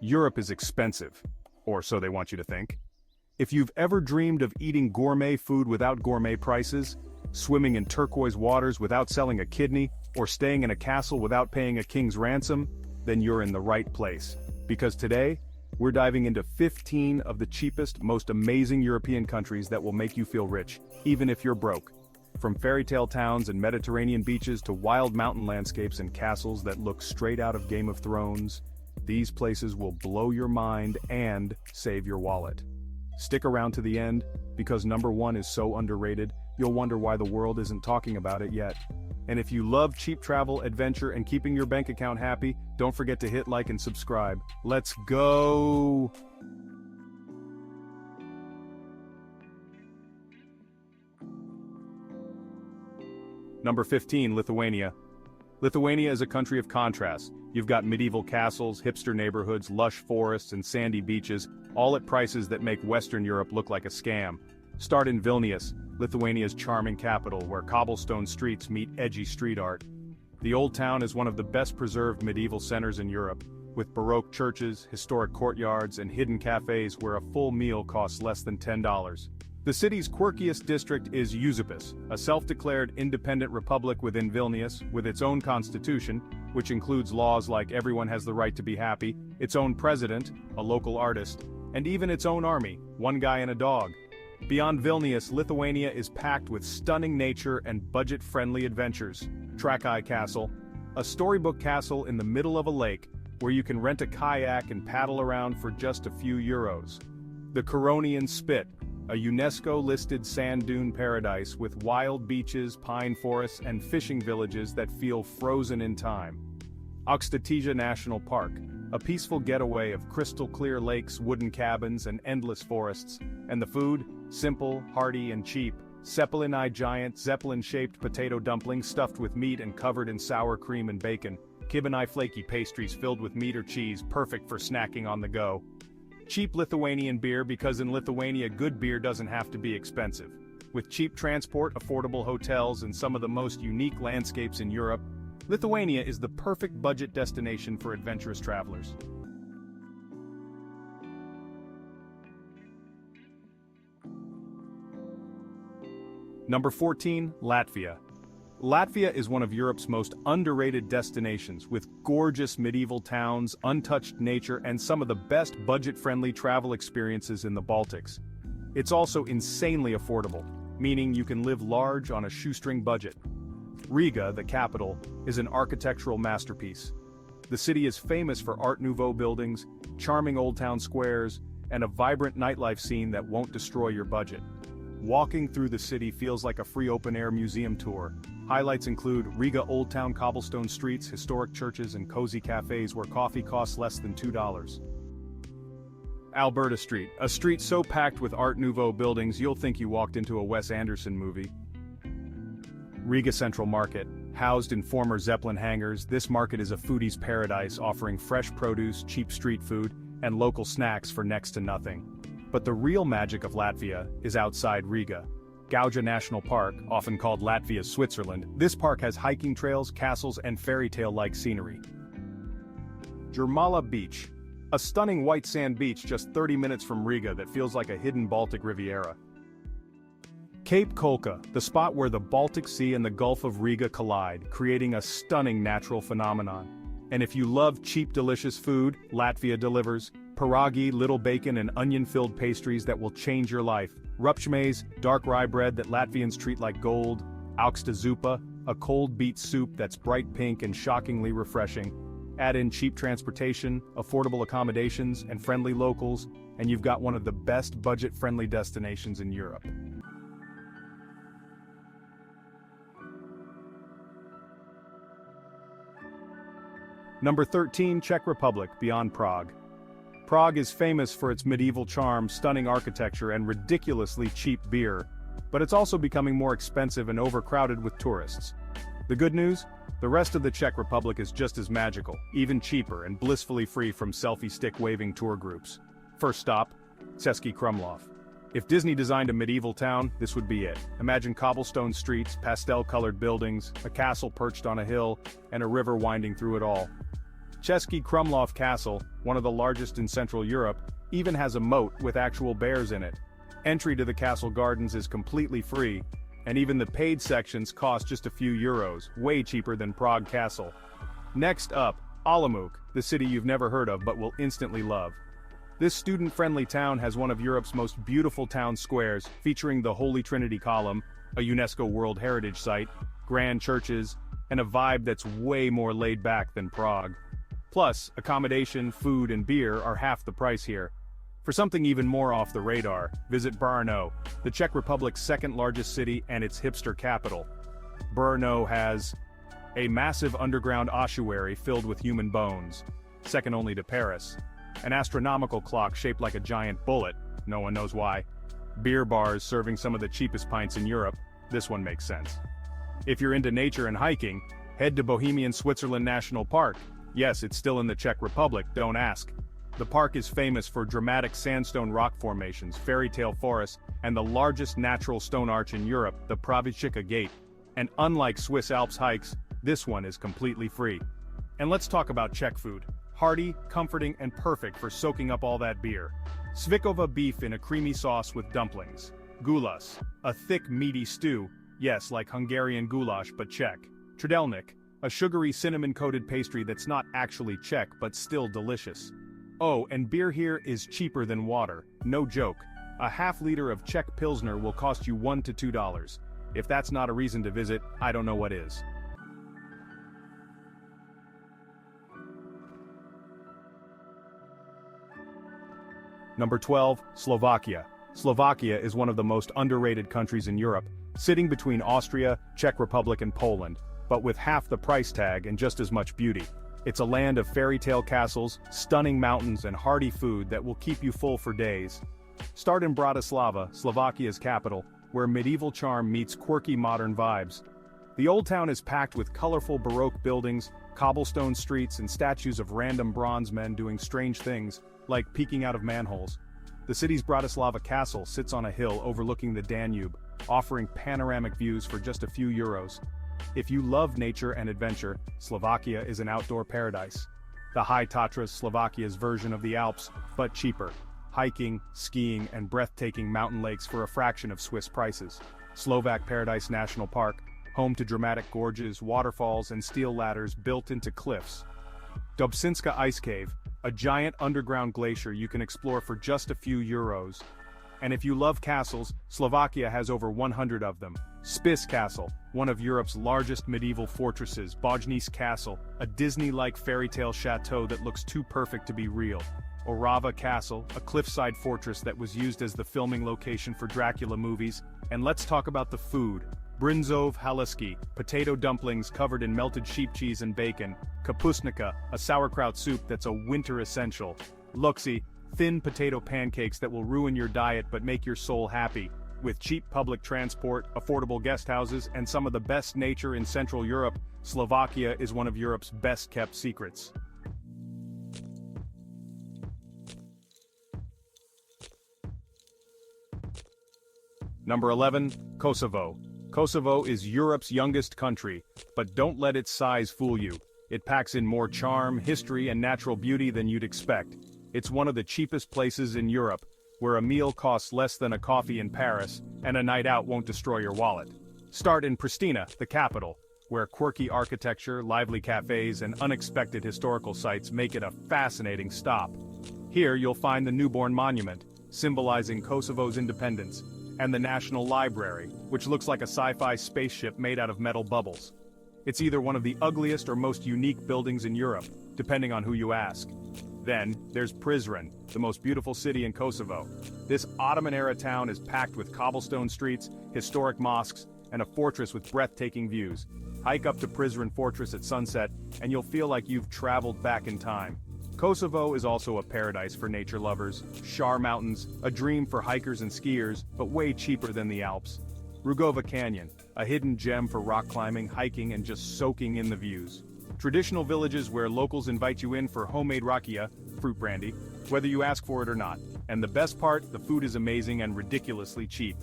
Europe is expensive, or so they want you to think. If you've ever dreamed of eating gourmet food without gourmet prices, swimming in turquoise waters without selling a kidney, or staying in a castle without paying a king's ransom, then you're in the right place. Because today, we're diving into 15 of the cheapest, most amazing European countries that will make you feel rich, even if you're broke. From fairytale towns and Mediterranean beaches to wild mountain landscapes and castles that look straight out of Game of Thrones, these places will blow your mind and save your wallet. Stick around to the end, because number one is so underrated, you'll wonder why the world isn't talking about it yet. And if you love cheap travel, adventure, and keeping your bank account happy, don't forget to hit like and subscribe. Let's go! Number 15, Lithuania. Lithuania is a country of contrasts. You've got medieval castles, hipster neighborhoods, lush forests, and sandy beaches, all at prices that make Western Europe look like a scam. Start in Vilnius, Lithuania's charming capital, where cobblestone streets meet edgy street art. The Old Town is one of the best preserved medieval centers in Europe, with Baroque churches, historic courtyards, and hidden cafes where a full meal costs less than $10. The city's quirkiest district is Užupis, a self-declared independent republic within Vilnius, with its own constitution, which includes laws like everyone has the right to be happy, its own president, a local artist, and even its own army, one guy and a dog. Beyond Vilnius, Lithuania is packed with stunning nature and budget-friendly adventures. Trakai Castle, a storybook castle in the middle of a lake, where you can rent a kayak and paddle around for just a few euros. The Curonian Spit, a UNESCO-listed sand dune paradise with wild beaches, pine forests, and fishing villages that feel frozen in time. Aukštaitija National Park, a peaceful getaway of crystal-clear lakes, wooden cabins, and endless forests. And the food? Simple, hearty, and cheap. Zeppelin-eye giant, zeppelin-shaped potato dumplings stuffed with meat and covered in sour cream and bacon. Kibbenai flaky pastries filled with meat or cheese, perfect for snacking on the go. Cheap Lithuanian beer, because in Lithuania good beer doesn't have to be expensive. With cheap transport, affordable hotels, and some of the most unique landscapes in Europe, Lithuania is the perfect budget destination for adventurous travelers. Number 14, Latvia. Latvia is one of Europe's most underrated destinations, with gorgeous medieval towns, untouched nature, and some of the best budget-friendly travel experiences in the Baltics. It's also insanely affordable, meaning you can live large on a shoestring budget. Riga, the capital, is an architectural masterpiece. The city is famous for Art Nouveau buildings, charming old town squares, and a vibrant nightlife scene that won't destroy your budget. Walking through the city feels like a free open-air museum tour. Highlights include Riga Old Town cobblestone streets, historic churches, and cozy cafes where coffee costs less than $2. Alberta Street, a street so packed with Art Nouveau buildings you'll think you walked into a Wes Anderson movie. Riga Central Market, housed in former Zeppelin hangars, this market is a foodie's paradise, offering fresh produce, cheap street food, and local snacks for next to nothing. But the real magic of Latvia is outside Riga. Gauja National Park, often called Latvia's Switzerland, this park has hiking trails, castles, and fairy-tale-like scenery. Jurmala Beach, a stunning white sand beach just 30 minutes from Riga that feels like a hidden Baltic Riviera. Cape Kolka, the spot where the Baltic Sea and the Gulf of Riga collide, creating a stunning natural phenomenon. And if you love cheap delicious food, Latvia delivers. Pierogi, little bacon and onion-filled pastries that will change your life. Rupšmais, dark rye bread that Latvians treat like gold. Aukšta zupa, a cold beet soup that's bright pink and shockingly refreshing. Add in cheap transportation, affordable accommodations, and friendly locals, and you've got one of the best budget-friendly destinations in Europe. Number 13, Czech Republic, beyond Prague. Prague is famous for its medieval charm, stunning architecture, and ridiculously cheap beer, but it's also becoming more expensive and overcrowded with tourists. The good news? The rest of the Czech Republic is just as magical, even cheaper, and blissfully free from selfie stick-waving tour groups. First stop, Český Krumlov. If Disney designed a medieval town, this would be it. Imagine cobblestone streets, pastel-colored buildings, a castle perched on a hill, and a river winding through it all. Český Krumlov Castle, one of the largest in Central Europe, even has a moat with actual bears in it. Entry to the castle gardens is completely free, and even the paid sections cost just a few euros, way cheaper than Prague Castle. Next up, Olomouc, the city you've never heard of but will instantly love. This student-friendly town has one of Europe's most beautiful town squares, featuring the Holy Trinity Column, a UNESCO World Heritage Site, grand churches, and a vibe that's way more laid back than Prague. Plus, accommodation, food, and beer are half the price here. For something even more off the radar, visit Brno, the Czech Republic's second-largest city and its hipster capital. Brno has a massive underground ossuary filled with human bones, second only to Paris. An astronomical clock shaped like a giant bullet, no one knows why. Beer bars serving some of the cheapest pints in Europe, this one makes sense. If you're into nature and hiking, head to Bohemian Switzerland National Park. Yes, it's still in the Czech Republic, don't ask. The park is famous for dramatic sandstone rock formations, fairytale forests, and the largest natural stone arch in Europe, the Pravička Gate. And unlike Swiss Alps hikes, this one is completely free. And let's talk about Czech food. Hearty, comforting, and perfect for soaking up all that beer. Svikova beef in a creamy sauce with dumplings. Gulas, a thick meaty stew, yes, like Hungarian goulash but Czech. Trdelník, a sugary cinnamon-coated pastry that's not actually Czech but still delicious. Oh, and beer here is cheaper than water, no joke. A half-liter of Czech Pilsner will cost you $1 to $2. If that's not a reason to visit, I don't know what is. Number 12, Slovakia. Slovakia is one of the most underrated countries in Europe, sitting between Austria, Czech Republic and Poland, but with half the price tag and just as much beauty. It's a land of fairy tale castles, stunning mountains and hearty food that will keep you full for days. Start in Bratislava, Slovakia's capital, where medieval charm meets quirky modern vibes. The old town is packed with colorful Baroque buildings, cobblestone streets and statues of random bronze men doing strange things, like peeking out of manholes. The city's Bratislava castle sits on a hill overlooking the Danube, offering panoramic views for just a few euros. If you love nature and adventure, Slovakia is an outdoor paradise. The High Tatras, Slovakia's version of the Alps, but cheaper. Hiking, skiing, and breathtaking mountain lakes for a fraction of Swiss prices. Slovak Paradise National Park, home to dramatic gorges, waterfalls, and steel ladders built into cliffs. Dobšinska Ice Cave, a giant underground glacier you can explore for just a few euros. And if you love castles, Slovakia has over 100 of them. Spiš Castle, one of Europe's largest medieval fortresses, Bojnice Castle, a Disney-like fairy tale chateau that looks too perfect to be real. Orava Castle, a cliffside fortress that was used as the filming location for Dracula movies. And let's talk about the food. Brinzov Haluski, potato dumplings covered in melted sheep cheese and bacon. Kapustnica, a sauerkraut soup that's a winter essential. Luxi, thin potato pancakes that will ruin your diet but make your soul happy. With cheap public transport, affordable guest houses, and some of the best nature in Central Europe, Slovakia is one of Europe's best-kept secrets. Number 11, Kosovo. Kosovo is Europe's youngest country, but don't let its size fool you. It packs in more charm, history, and natural beauty than you'd expect. It's one of the cheapest places in Europe, where a meal costs less than a coffee in Paris, and a night out won't destroy your wallet. Start in Pristina, the capital, where quirky architecture, lively cafes, and unexpected historical sites make it a fascinating stop. Here you'll find the Newborn Monument, symbolizing Kosovo's independence, and the National Library, which looks like a sci-fi spaceship made out of metal bubbles. It's either one of the ugliest or most unique buildings in Europe, depending on who you ask. Then, there's Prizren, the most beautiful city in Kosovo. This Ottoman-era town is packed with cobblestone streets, historic mosques, and a fortress with breathtaking views. Hike up to Prizren Fortress at sunset, and you'll feel like you've traveled back in time. Kosovo is also a paradise for nature lovers. Shar Mountains, a dream for hikers and skiers, but way cheaper than the Alps. Rugova Canyon, a hidden gem for rock climbing, hiking, and just soaking in the views. Traditional villages where locals invite you in for homemade rakia, fruit brandy, whether you ask for it or not. And the best part, the food is amazing and ridiculously cheap.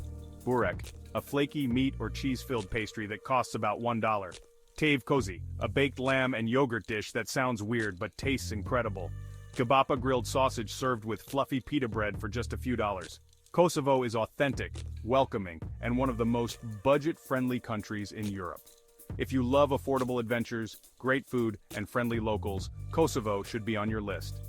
Burek, a flaky meat or cheese-filled pastry that costs about $1. Tave kozi, a baked lamb and yogurt dish that sounds weird but tastes incredible. Kebapa grilled sausage served with fluffy pita bread for just a few dollars. Kosovo is authentic, welcoming, and one of the most budget-friendly countries in Europe. If you love affordable adventures, great food, and friendly locals, Kosovo should be on your list.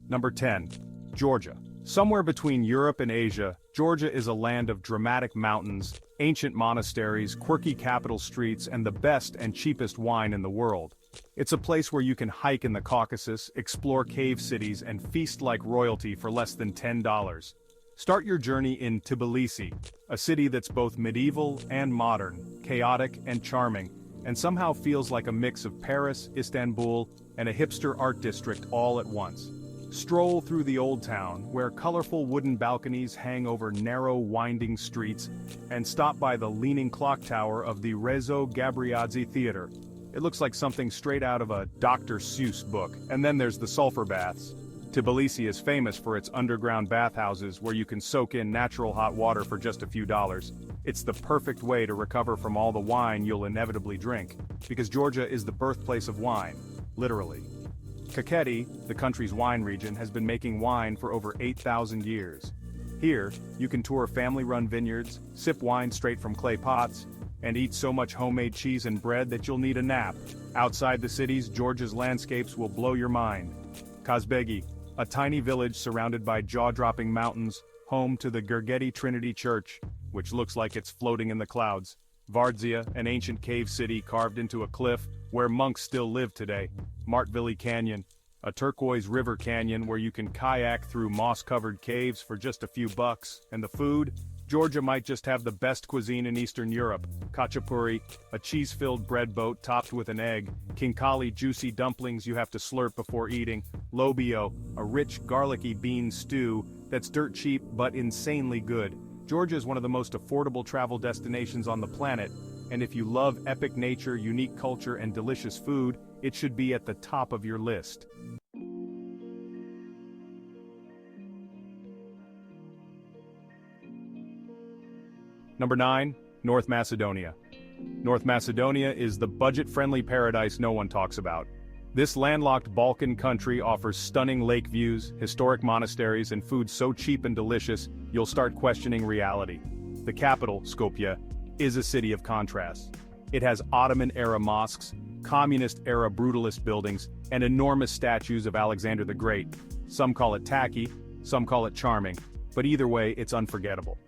Number 10. Georgia. Somewhere between Europe and Asia, Georgia is a land of dramatic mountains, ancient monasteries, quirky capital streets, and the best and cheapest wine in the world. It's a place where you can hike in the Caucasus, explore cave cities, and feast like royalty for less than $10. Start your journey in Tbilisi, a city that's both medieval and modern, chaotic and charming, and somehow feels like a mix of Paris, Istanbul, and a hipster art district all at once. Stroll through the old town, where colorful wooden balconies hang over narrow, winding streets, and stop by the leaning clock tower of the Rezo Gabriadze Theater. It looks like something straight out of a Dr. Seuss book. And then there's the sulfur baths. Tbilisi is famous for its underground bathhouses where you can soak in natural hot water for just a few dollars. It's the perfect way to recover from all the wine you'll inevitably drink, because Georgia is the birthplace of wine, literally. Kakheti, the country's wine region, has been making wine for over 8,000 years. Here, you can tour family-run vineyards, sip wine straight from clay pots, and eat so much homemade cheese and bread that you'll need a nap. Outside the cities, Georgia's landscapes will blow your mind. Kazbegi, a tiny village surrounded by jaw-dropping mountains, home to the Gergeti Trinity Church, which looks like it's floating in the clouds. Vardzia, an ancient cave city carved into a cliff, where monks still live today. Martvili Canyon, a turquoise river canyon where you can kayak through moss-covered caves for just a few bucks. And the food? Georgia might just have the best cuisine in Eastern Europe. Khachapuri, a cheese-filled bread boat topped with an egg. Khinkali, juicy dumplings you have to slurp before eating. Lobio, a rich garlicky bean stew that's dirt cheap but insanely good. Georgia is one of the most affordable travel destinations on the planet, and if you love epic nature, unique culture, and delicious food, it should be at the top of your list. Number 9. North Macedonia. North Macedonia is the budget-friendly paradise no one talks about. This landlocked Balkan country offers stunning lake views, historic monasteries, and food so cheap and delicious, you'll start questioning reality. The capital, Skopje, is a city of contrasts. It has Ottoman-era mosques, communist-era brutalist buildings, and enormous statues of Alexander the Great. Some call it tacky, some call it charming, but either way, it's unforgettable.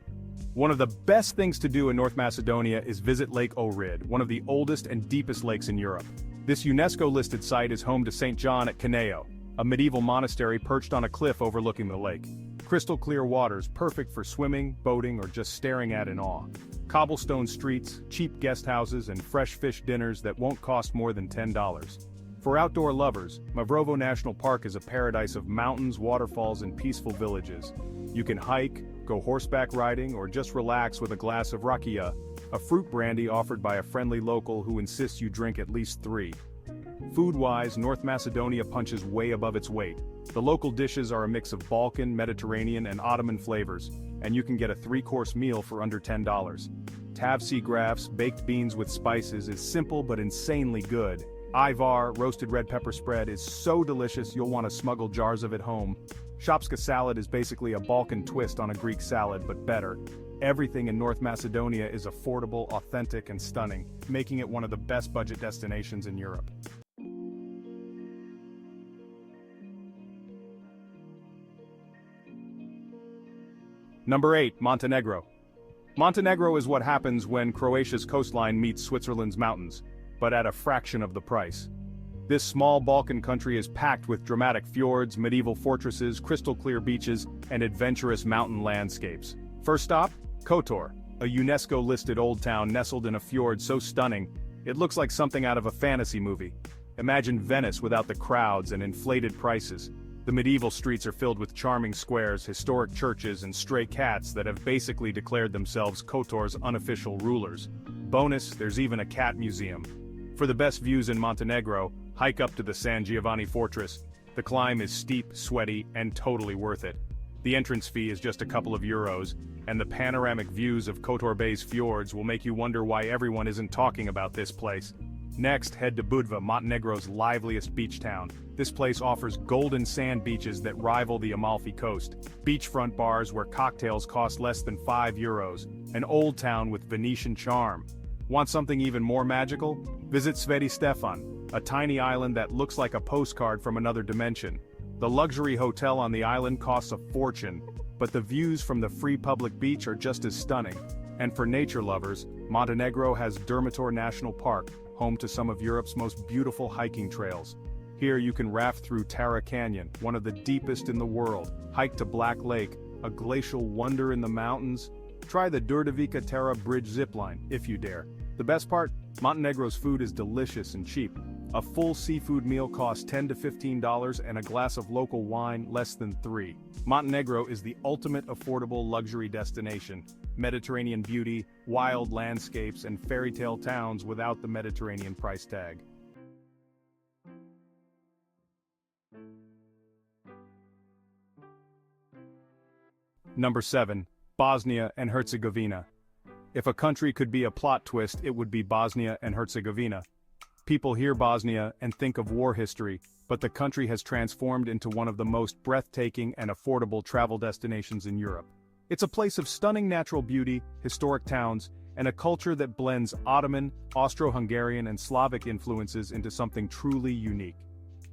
One of the best things to do in North Macedonia is visit Lake Ohrid, one of the oldest and deepest lakes in Europe. This UNESCO-listed site is home to St. John at Kaneo, a medieval monastery perched on a cliff overlooking the lake. Crystal clear waters perfect for swimming, boating, or just staring at in awe. Cobblestone streets, cheap guest houses, and fresh fish dinners that won't cost more than $10. For outdoor lovers, Mavrovo National Park is a paradise of mountains, waterfalls, and peaceful villages. You can hike, go horseback riding, or just relax with a glass of rakia, a fruit brandy offered by a friendly local who insists you drink at least 3. Food-wise, North Macedonia punches way above its weight. The local dishes are a mix of Balkan, Mediterranean, and Ottoman flavors, and you can get a 3-course meal for under $10. Tavsi grafs, baked beans with spices, is simple but insanely good. Ivar, roasted red pepper spread, is so delicious you'll want to smuggle jars of it home. Shopska salad is basically a Balkan twist on a Greek salad, but better. Everything in North Macedonia is affordable, authentic, and stunning, making it one of the best budget destinations in Europe. Number 8. Montenegro. Montenegro is what happens when Croatia's coastline meets Switzerland's mountains, but at a fraction of the price. This small Balkan country is packed with dramatic fjords, medieval fortresses, crystal-clear beaches, and adventurous mountain landscapes. First stop? Kotor, a UNESCO-listed old town nestled in a fjord so stunning, it looks like something out of a fantasy movie. Imagine Venice without the crowds and inflated prices. The medieval streets are filled with charming squares, historic churches, and stray cats that have basically declared themselves Kotor's unofficial rulers. Bonus, there's even a cat museum. For the best views in Montenegro, hike up to the San Giovanni Fortress. The climb is steep, sweaty, and totally worth it. The entrance fee is just a couple of euros, and the panoramic views of Kotor Bay's fjords will make you wonder why everyone isn't talking about this place. Next, head to Budva, Montenegro's liveliest beach town. This place offers golden sand beaches that rival the Amalfi Coast, beachfront bars where cocktails cost less than 5 euros, an old town with Venetian charm. Want something even more magical? Visit Sveti Stefan, a tiny island that looks like a postcard from another dimension. The luxury hotel on the island costs a fortune, but the views from the free public beach are just as stunning. And for nature lovers, Montenegro has Drmitor National Park, home to some of Europe's most beautiful hiking trails. Here you can raft through Tara Canyon, one of the deepest in the world, hike to Black Lake, a glacial wonder in the mountains. Try the Durdovica Tara Bridge zipline, if you dare. The best part? Montenegro's food is delicious and cheap. A full seafood meal costs $10 to $15 and a glass of local wine less than $3. Montenegro is the ultimate affordable luxury destination. Mediterranean beauty, wild landscapes, and fairy tale towns without the Mediterranean price tag. Number 7. Bosnia and Herzegovina. If a country could be a plot twist, it would be Bosnia and Herzegovina. People hear Bosnia and think of war history, but the country has transformed into one of the most breathtaking and affordable travel destinations in Europe. It's a place of stunning natural beauty, historic towns, and a culture that blends Ottoman, Austro-Hungarian, and Slavic influences into something truly unique.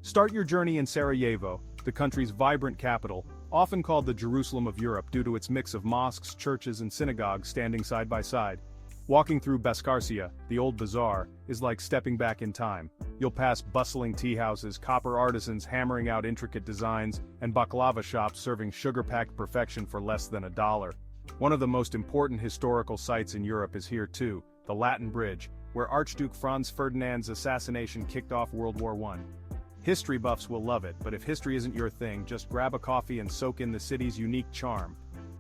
Start your journey in Sarajevo, the country's vibrant capital, often called the Jerusalem of Europe due to its mix of mosques, churches, and synagogues standing side by side. Walking through Baskarcia, the old bazaar, is like stepping back in time. You'll pass bustling tea houses, copper artisans hammering out intricate designs, and baklava shops serving sugar-packed perfection for less than $1. One of the most important historical sites in Europe is here too, the Latin Bridge, where Archduke Franz Ferdinand's assassination kicked off World War I. History buffs will love it, but if history isn't your thing, just grab a coffee and soak in the city's unique charm.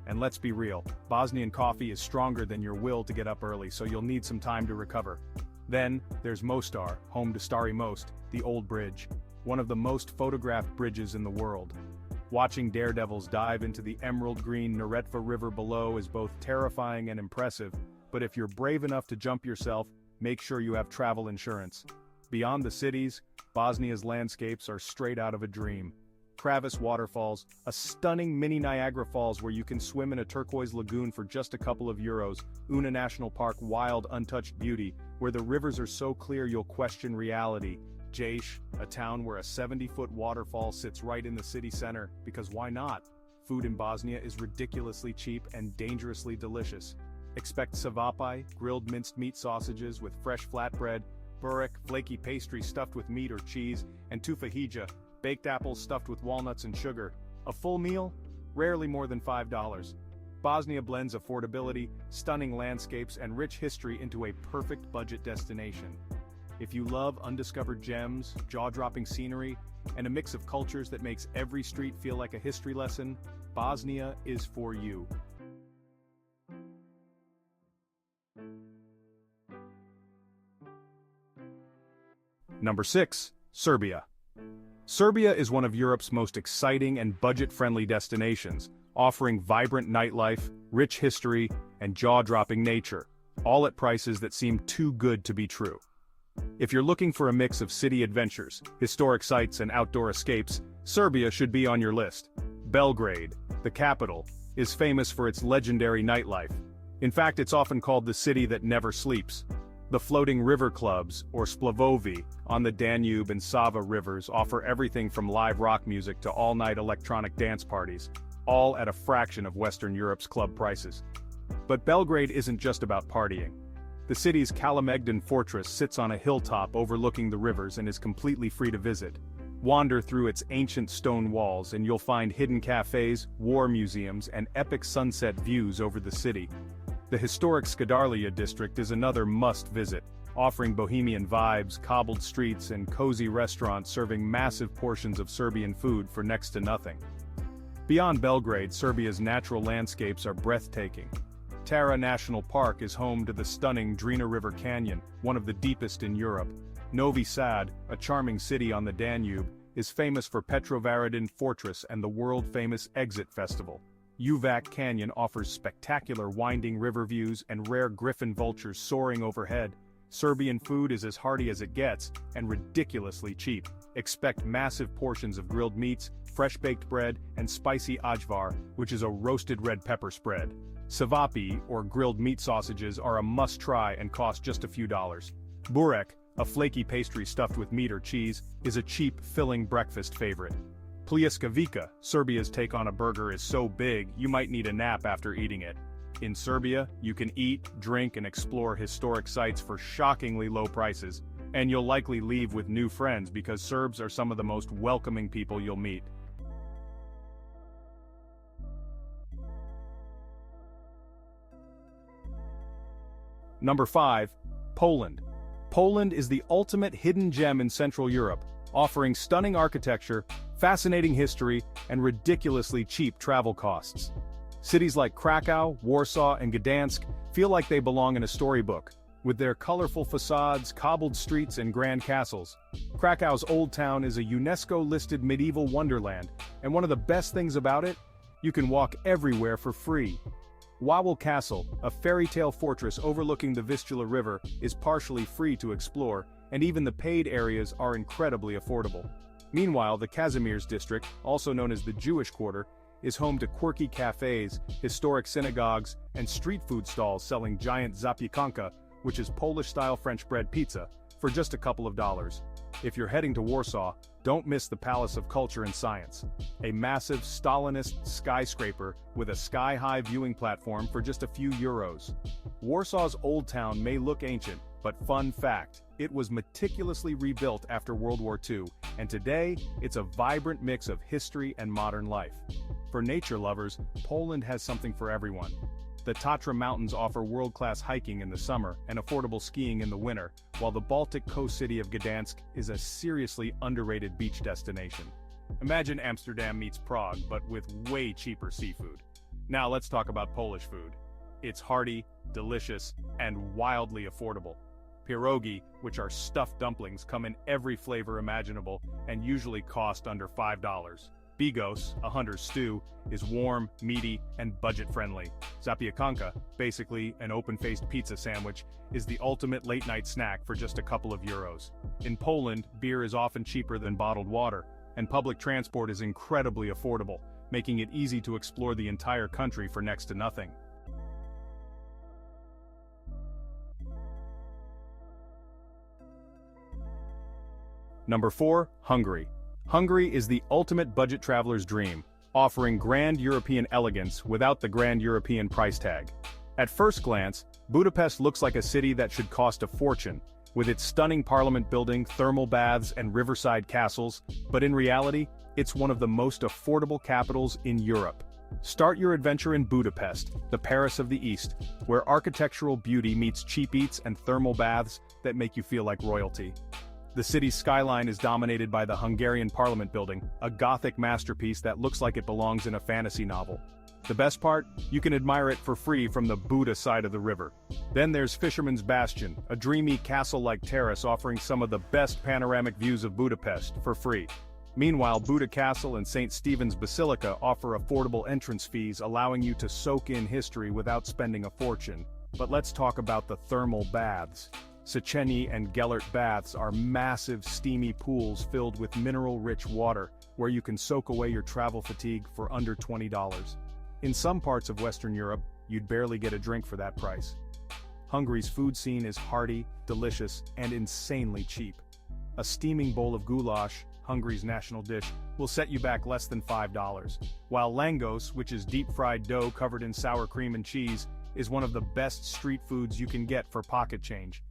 And let's be real, Bosnian coffee is stronger than your will to get up early, so you'll need some time to recover. Then, there's Mostar, home to Stari Most, the old bridge, one of the most photographed bridges in the world. Watching daredevils dive into the emerald green Neretva River below is both terrifying and impressive, but if you're brave enough to jump yourself, make sure you have travel insurance. Beyond the cities, Bosnia's landscapes are straight out of a dream. Kravis Waterfalls, a stunning mini Niagara Falls where you can swim in a turquoise lagoon for just a couple of euros. Una National Park, wild, untouched beauty, where the rivers are so clear you'll question reality. Jash, a town where a 70-foot waterfall sits right in the city center, because why not? Food in Bosnia is ridiculously cheap and dangerously delicious. Expect savapai, grilled minced meat sausages with fresh flatbread, burek, flaky pastry stuffed with meat or cheese, and tufahija, baked apples stuffed with walnuts and sugar. A full meal? Rarely more than $5. Bosnia blends affordability, stunning landscapes, and rich history into a perfect budget destination. If you love undiscovered gems, jaw-dropping scenery, and a mix of cultures that makes every street feel like a history lesson, Bosnia is for you. Number 6. Serbia. Serbia is one of Europe's most exciting and budget-friendly destinations, offering vibrant nightlife, rich history, and jaw-dropping nature, all at prices that seem too good to be true. If you're looking for a mix of city adventures, historic sites, and outdoor escapes, Serbia should be on your list. Belgrade, the capital, is famous for its legendary nightlife. In fact, it's often called the city that never sleeps. The floating river clubs, or splavovi, on the Danube and Sava rivers offer everything from live rock music to all-night electronic dance parties, all at a fraction of Western Europe's club prices. But Belgrade isn't just about partying. The city's Kalemegdan fortress sits on a hilltop overlooking the rivers and is completely free to visit. Wander through its ancient stone walls and you'll find hidden cafes, war museums, and epic sunset views over the city. The historic Skadarlija district is another must-visit, offering bohemian vibes, cobbled streets, and cozy restaurants serving massive portions of Serbian food for next to nothing. Beyond Belgrade, Serbia's natural landscapes are breathtaking. Tara National Park is home to the stunning Drina River Canyon, one of the deepest in Europe. Novi Sad, a charming city on the Danube, is famous for Petrovaradin Fortress and the world-famous Exit Festival. Uvac Canyon offers spectacular winding river views and rare griffon vultures soaring overhead. Serbian food is as hearty as it gets, and ridiculously cheap. Expect massive portions of grilled meats, fresh-baked bread, and spicy ajvar, which is a roasted red pepper spread. Cevapi, or grilled meat sausages, are a must-try and cost just a few dollars. Burek, a flaky pastry stuffed with meat or cheese, is a cheap, filling breakfast favorite. Pljeskavica, Serbia's take on a burger, is so big you might need a nap after eating it. In Serbia, you can eat, drink, and explore historic sites for shockingly low prices, and you'll likely leave with new friends because Serbs are some of the most welcoming people you'll meet. Number 5. Poland. Poland is the ultimate hidden gem in Central Europe, offering stunning architecture, fascinating history, and ridiculously cheap travel costs. Cities like Krakow, Warsaw, and Gdansk feel like they belong in a storybook, with their colorful facades, cobbled streets, and grand castles. Krakow's Old Town is a UNESCO-listed medieval wonderland, and one of the best things about it? You can walk everywhere for free. Wawel Castle, a fairy-tale fortress overlooking the Vistula River, is partially free to explore, and even the paid areas are incredibly affordable. Meanwhile, the Kazimierz district, also known as the Jewish Quarter, is home to quirky cafes, historic synagogues, and street food stalls selling giant zapiekanka, which is Polish-style French bread pizza, for just a couple of dollars. If you're heading to Warsaw, don't miss the Palace of Culture and Science, a massive Stalinist skyscraper with a sky-high viewing platform for just a few euros. Warsaw's Old Town may look ancient, but fun fact, it was meticulously rebuilt after World War II, and today, it's a vibrant mix of history and modern life. For nature lovers, Poland has something for everyone. The Tatra Mountains offer world-class hiking in the summer and affordable skiing in the winter, while the Baltic coast city of Gdansk is a seriously underrated beach destination. Imagine Amsterdam meets Prague, but with way cheaper seafood. Now let's talk about Polish food. It's hearty, delicious, and wildly affordable. Pierogi, which are stuffed dumplings, come in every flavor imaginable and usually cost under $5. Bigos, a hunter's stew, is warm, meaty, and budget-friendly. Zapiekanka, basically an open-faced pizza sandwich, is the ultimate late-night snack for just a couple of euros. In Poland, beer is often cheaper than bottled water, and public transport is incredibly affordable, making it easy to explore the entire country for next to nothing. Number 4. Hungary. Hungary is the ultimate budget traveler's dream, offering grand European elegance without the grand European price tag. At first glance, Budapest looks like a city that should cost a fortune, with its stunning parliament building, thermal baths, and riverside castles, but in reality, it's one of the most affordable capitals in Europe. Start your adventure in Budapest, the Paris of the East, where architectural beauty meets cheap eats and thermal baths that make you feel like royalty. The city's skyline is dominated by the Hungarian Parliament building, a Gothic masterpiece that looks like it belongs in a fantasy novel. The best part? You can admire it for free from the Buda side of the river. Then there's Fisherman's Bastion, a dreamy castle-like terrace offering some of the best panoramic views of Budapest for free. Meanwhile, Buda Castle and St. Stephen's Basilica offer affordable entrance fees, allowing you to soak in history without spending a fortune. But let's talk about the thermal baths. Széchenyi and Gellert baths are massive steamy pools filled with mineral-rich water, where you can soak away your travel fatigue for under $20. In some parts of Western Europe, you'd barely get a drink for that price. Hungary's food scene is hearty, delicious, and insanely cheap. A steaming bowl of goulash, Hungary's national dish, will set you back less than $5, while langos, which is deep-fried dough covered in sour cream and cheese, is one of the best street foods you can get for pocket change.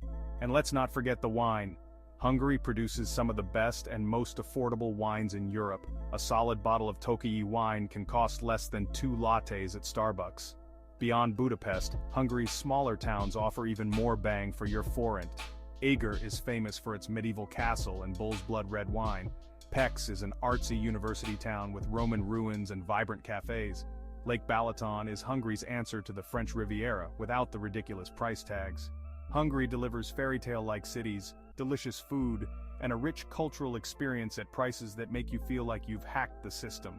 And let's not forget the wine. Hungary produces some of the best and most affordable wines in Europe. A solid bottle of Tokaji wine can cost less than 2 lattes at Starbucks. Beyond Budapest, Hungary's smaller towns offer even more bang for your forint. Eger is famous for its medieval castle and bull's blood red wine. Pécs is an artsy university town with Roman ruins and vibrant cafes. Lake Balaton is Hungary's answer to the French Riviera without the ridiculous price tags. Hungary delivers fairy-tale-like cities, delicious food, and a rich cultural experience at prices that make you feel like you've hacked the system.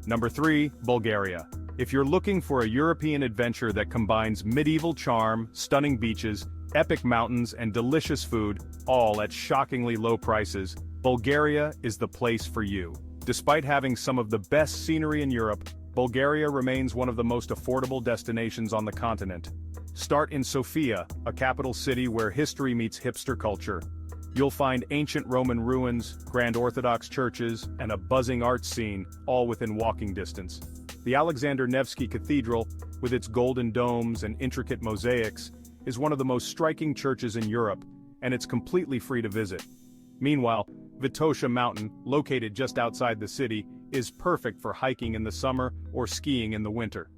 Number 3, Bulgaria. If you're looking for a European adventure that combines medieval charm, stunning beaches, epic mountains, and delicious food, all at shockingly low prices, Bulgaria is the place for you. Despite having some of the best scenery in Europe, Bulgaria remains one of the most affordable destinations on the continent. Start in Sofia, a capital city where history meets hipster culture. You'll find ancient Roman ruins, Grand Orthodox churches, and a buzzing art scene, all within walking distance. The Alexander Nevsky Cathedral, with its golden domes and intricate mosaics, is one of the most striking churches in Europe, and it's completely free to visit. Meanwhile, Vitosha Mountain, located just outside the city, is perfect for hiking in the summer or skiing in the winter.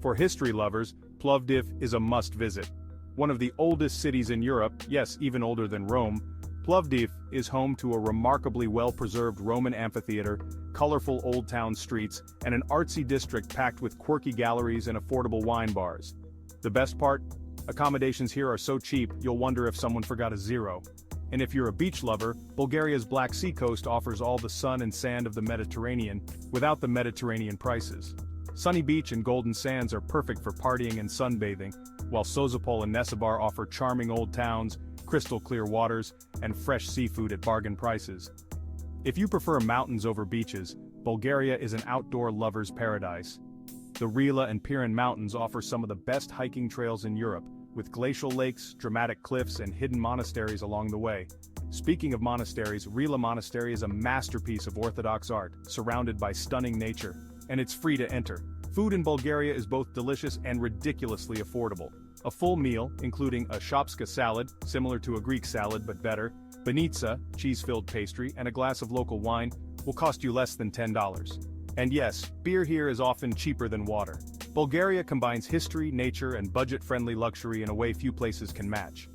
For history lovers, Plovdiv is a must-visit. One of the oldest cities in Europe, yes, even older than Rome, Plovdiv is home to a remarkably well-preserved Roman amphitheater, colorful old town streets, and an artsy district packed with quirky galleries and affordable wine bars. The best part? Accommodations here are so cheap you'll wonder if someone forgot a zero. And if you're a beach lover, Bulgaria's Black Sea coast offers all the sun and sand of the Mediterranean, without the Mediterranean prices. Sunny Beach and Golden Sands are perfect for partying and sunbathing, while Sozopol and Nesebar offer charming old towns, crystal clear waters, and fresh seafood at bargain prices. If you prefer mountains over beaches, Bulgaria is an outdoor lover's paradise. The Rila and Pirin Mountains offer some of the best hiking trails in Europe, with glacial lakes, dramatic cliffs, and hidden monasteries along the way. Speaking of monasteries, Rila Monastery is a masterpiece of Orthodox art, surrounded by stunning nature, and it's free to enter. Food in Bulgaria is both delicious and ridiculously affordable. A full meal, including a shopska salad, similar to a Greek salad but better, banitsa, cheese-filled pastry, and a glass of local wine, will cost you less than $10. And yes, beer here is often cheaper than water. Bulgaria combines history, nature, and budget-friendly luxury in a way few places can match.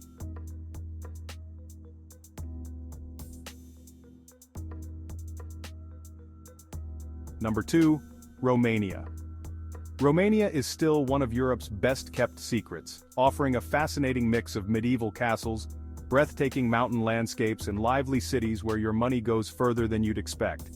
Number 2, Romania. Romania is still one of Europe's best-kept secrets, offering a fascinating mix of medieval castles, breathtaking mountain landscapes, and lively cities where your money goes further than you'd expect.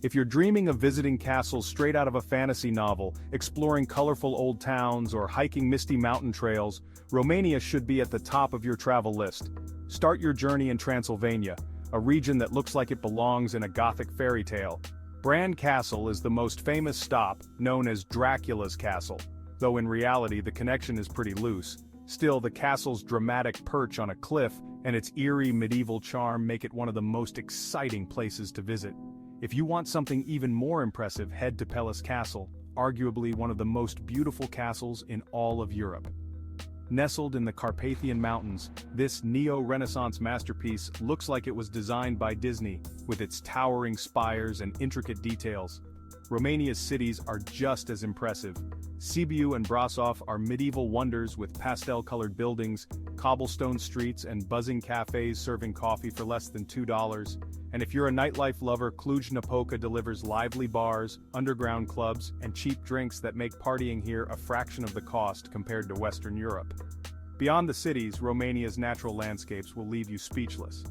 If you're dreaming of visiting castles straight out of a fantasy novel, exploring colorful old towns, or hiking misty mountain trails, Romania should be at the top of your travel list. Start your journey in Transylvania, a region that looks like it belongs in a Gothic fairy tale. Bran Castle is the most famous stop, known as Dracula's Castle, though in reality the connection is pretty loose. Still, the castle's dramatic perch on a cliff and its eerie medieval charm make it one of the most exciting places to visit. If you want something even more impressive, head to Palace Castle, arguably one of the most beautiful castles in all of Europe. Nestled in the Carpathian Mountains, this neo-Renaissance masterpiece looks like it was designed by Disney, with its towering spires and intricate details. Romania's cities are just as impressive. Sibiu and Brasov are medieval wonders with pastel-colored buildings, cobblestone streets, and buzzing cafes serving coffee for less than $2. And if you're a nightlife lover, Cluj-Napoca delivers lively bars, underground clubs, and cheap drinks that make partying here a fraction of the cost compared to Western Europe. Beyond the cities, Romania's natural landscapes will leave you speechless.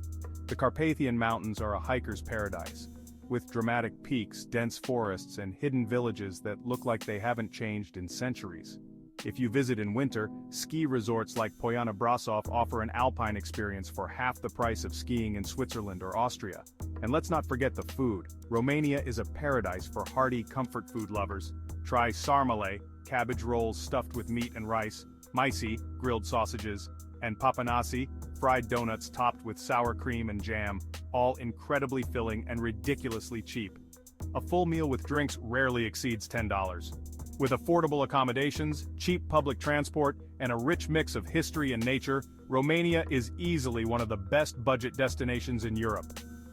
The Carpathian Mountains are a hiker's paradise, with dramatic peaks, dense forests, and hidden villages that look like they haven't changed in centuries. If you visit in winter, ski resorts like Poiana Brasov offer an alpine experience for half the price of skiing in Switzerland or Austria. And let's not forget the food. Romania is a paradise for hearty comfort food lovers. Try sarmale, cabbage rolls stuffed with meat and rice, maisi, grilled sausages, and papanasi, fried donuts topped with sour cream and jam, all incredibly filling and ridiculously cheap. A full meal with drinks rarely exceeds $10. With affordable accommodations, cheap public transport, and a rich mix of history and nature, Romania is easily one of the best budget destinations in Europe.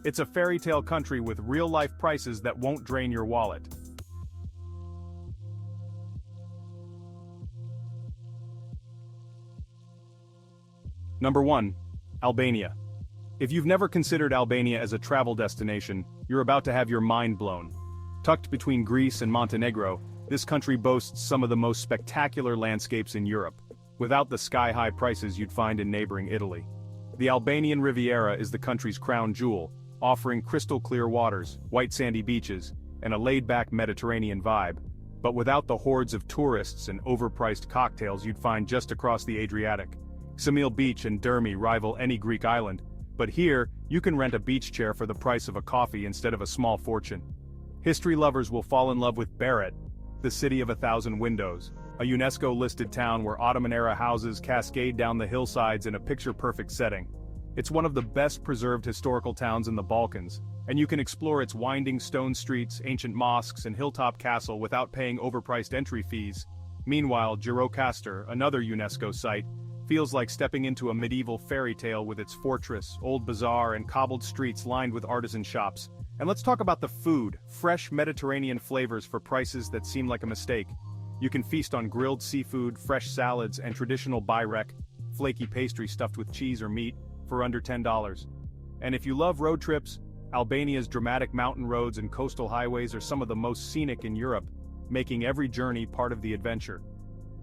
It's a fairy tale country with real-life prices that won't drain your wallet. Number 1. Albania. If you've never considered Albania as a travel destination, you're about to have your mind blown. Tucked between Greece and Montenegro, This country boasts some of the most spectacular landscapes in Europe, without the sky-high prices you'd find in neighboring Italy. The Albanian Riviera is the country's crown jewel, offering crystal-clear waters, white sandy beaches, and a laid-back Mediterranean vibe, but without the hordes of tourists and overpriced cocktails you'd find just across the Adriatic. Samil Beach and Dermi rival any Greek island, but here, you can rent a beach chair for the price of a coffee instead of a small fortune. History lovers will fall in love with Berat, the city of 1,000 windows, a UNESCO-listed town where Ottoman-era houses cascade down the hillsides in a picture-perfect setting. It's one of the best-preserved historical towns in the Balkans, and you can explore its winding stone streets, ancient mosques, and hilltop castle without paying overpriced entry fees. Meanwhile, Gjirokastër, another UNESCO site, feels like stepping into a medieval fairy tale with its fortress, old bazaar, and cobbled streets lined with artisan shops. And let's talk about the food, fresh Mediterranean flavors for prices that seem like a mistake. You can feast on grilled seafood, fresh salads, and traditional bajrak, flaky pastry stuffed with cheese or meat, for under $10. And if you love road trips, Albania's dramatic mountain roads and coastal highways are some of the most scenic in Europe, making every journey part of the adventure.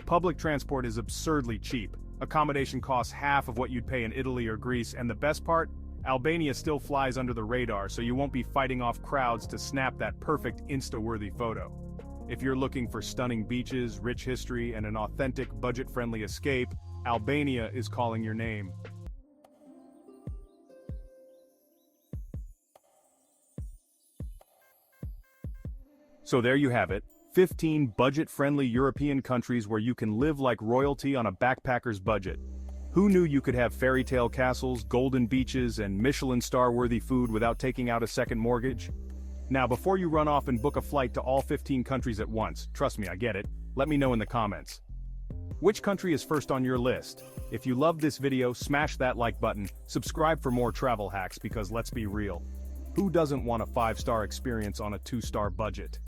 Public transport is absurdly cheap. Accommodation costs half of what you'd pay in Italy or Greece, and the best part? Albania still flies under the radar, so you won't be fighting off crowds to snap that perfect Insta-worthy photo. If you're looking for stunning beaches, rich history, and an authentic, budget-friendly escape, Albania is calling your name. So there you have it, 15 budget-friendly European countries where you can live like royalty on a backpacker's budget. Who knew you could have fairy tale castles, golden beaches, and Michelin star-worthy food without taking out a second mortgage? Now, before you run off and book a flight to all 15 countries at once, trust me, I get it, let me know in the comments. Which country is first on your list? If you loved this video, smash that like button, subscribe for more travel hacks because let's be real. Who doesn't want a 5-star experience on a 2-star budget?